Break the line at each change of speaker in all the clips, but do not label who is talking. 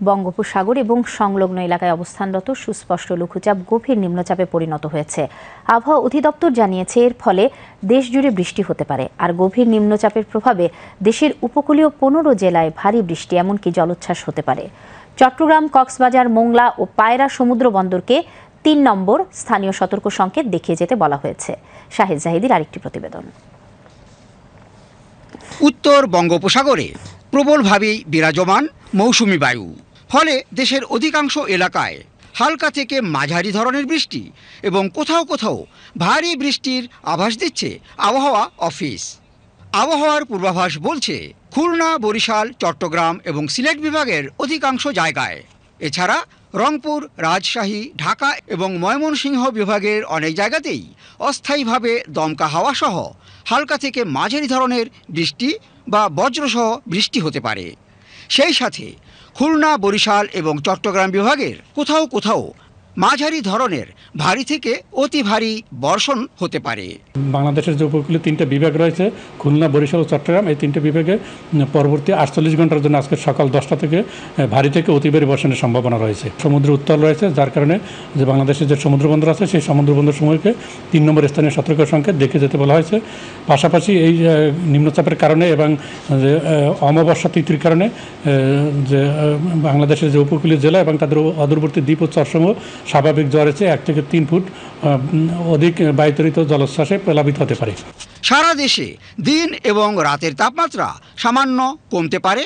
বঙ্গোপসাগর এবং সংলগ্ন এলাকায় অবস্থানরত সুস্পষ্ট লঘুচাপ গভীর নিম্নচাপে পরিণত হয়েছে। আবহাওয়া অধিদপ্তর জানিয়েছে এর ফলে দেশজুড়ে বৃষ্টি হতে পারে। আর গভীর নিম্নচাপের প্রভাবে দেশের উপকূলীয় 15 জেলায় ভারী বৃষ্টি এমনকি জলোচ্ছ্বাস হতে পারে। চট্টগ্রাম, কক্সবাজার, মোংলা ও পায়রা সমুদ্র বন্দরকে 3 নম্বর স্থানীয় সতর্ক সংকেত দেখিয়ে যেতে বলা হয়েছে। শাহিদ জাহিদের আরেকটি প্রতিবেদন।
উত্তর বঙ্গোপসাগরে প্রবলভাবেই বিরাজমান মৌসুমি বায়ু, ফলে দেশের অধিকাংশ এলাকায় হালকা থেকে মাঝারি ধরনের বৃষ্টি এবং কোথাও কোথাও ভারী বৃষ্টির আভাস দিচ্ছে আবহাওয়া অফিস। আবহাওয়ার পূর্বাভাস বলছে খুলনা, বরিশাল, চট্টগ্রাম এবং সিলেট বিভাগের অধিকাংশ জায়গায়, এছাড়া রংপুর, রাজশাহী, ঢাকা এবং ময়মনসিংহ বিভাগের অনেক জায়গাতেই অস্থায়ীভাবে দমকা হাওয়া সহ হালকা থেকে মাঝারি ধরনের বৃষ্টি বা বজ্রসহ বৃষ্টি হতে পারে। সেই সাথে খুলনা, বরিশাল এবং চট্টগ্রাম বিভাগের কোথাও কোথাও মাঝারি ধরনের ভারী থেকে অতি ভারী বর্ষণ হতে পারে।
বাংলাদেশের যে উপকূলীয় 3টা বিভাগ রয়েছে, খুলনা, বরিশাল ও চট্টগ্রাম, এই 3টে বিভাগে পরবর্তী 48 ঘন্টার জন্য আজকে সকাল 10টা থেকে ভারী থেকে অতি ভারী বর্ষণের সম্ভাবনা রয়েছে। সমুদ্র উত্তাল রয়েছে, যার কারণে যে বাংলাদেশের যে সমুদ্র বন্দর আছে সেই সমুদ্র বন্দর সমূহকে 3 নম্বর স্থানীয় সতর্ক সংকেত দেখে যেতে বলা হয়েছে। পাশাপাশি এই নিম্নচাপের কারণে এবং অমাবস্যা তিথির কারণে যে বাংলাদেশের যে উপকূলীয় জেলা এবং তাদের অদূরবর্তী দ্বীপ ও চরসমূহ স্বাভাবিক জ্বরের চেয়ে 1 থেকে 3 ফুট অধিক বায়ুতাড়িত জলোচ্ছ্বাসে প্লাবিত হতে পারে।
সারা দেশে দিন এবং রাতের তাপমাত্রা সামান্য কমতে পারে।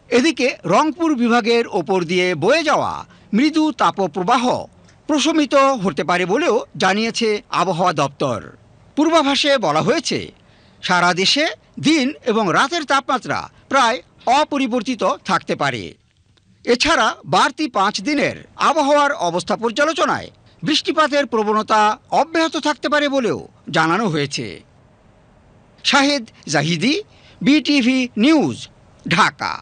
এদিকে রংপুর বিভাগের ওপর দিয়ে বয়ে যাওয়া মৃদু তাপপ্রবাহ প্রশমিত হতে পারে বলেও জানিয়েছে আবহাওয়া দপ্তর। পূর্বাভাসে বলা হয়েছে সারা দেশে দিন এবং রাতের তাপমাত্রা প্রায় অপরিবর্তিত থাকতে পারে। এছাড়া বাড়তি 5 দিনের আবহাওয়ার অবস্থা পর্যালোচনায় বৃষ্টিপাতের প্রবণতা অব্যাহত থাকতে পারে বলেও জানানো হয়েছে। Shahid Zahidi, BTV news, Dhaka.